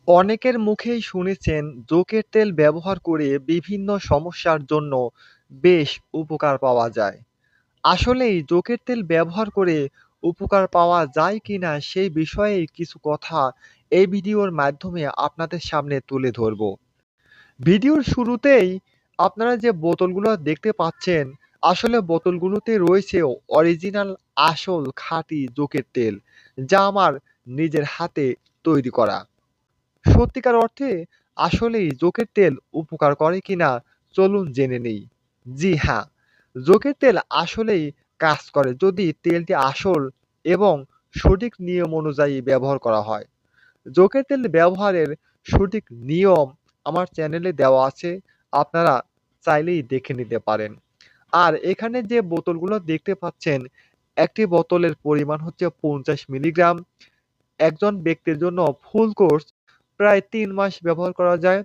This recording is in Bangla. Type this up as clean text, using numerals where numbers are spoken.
অনেকের মুখেই শুনেছেন জোকের তেল ব্যবহার করে বিভিন্ন সমস্যার জন্য বেশ উপকার পাওয়া যায়। আসলেই জোকের তেল ব্যবহার করে উপকার পাওয়া যায় কিনা সেই বিষয়েই কিছু কথা এই ভিডিওর মাধ্যমে আপনাদের সামনে তুলে ধরব। ভিডিওর শুরুতেই আপনারা যে বোতলগুলো দেখতে পাচ্ছেন, আসলে বোতলগুলোতে রয়েছে অরিজিনাল আসল খাঁটি জোকের তেল, যা আমার নিজের হাতে তৈরি করা। সত্যিকার অর্থে আসলেই জোকের তেল উপকার করে কিনা চলুন জেনে নেই। জি হ্যাঁ, জোকের তেল আসলেই কাজ করে যদি তেলটি আসল এবং সঠিক নিয়ম অনুযায়ী ব্যবহার করা হয়। জোকের তেল ব্যবহারের সঠিক নিয়ম আমার চ্যানেলে দেওয়া আছে, আপনারা চাইলেই দেখে নিতে পারেন। আর এখানে যে বোতলগুলো দেখতে পাচ্ছেন, একটি বোতলের পরিমাণ হচ্ছে ৫০ মিলিগ্রাম। একজন ব্যক্তির জন্য ফুল কোর্স প্রায় ৩ মাস ব্যবহার করা যায়।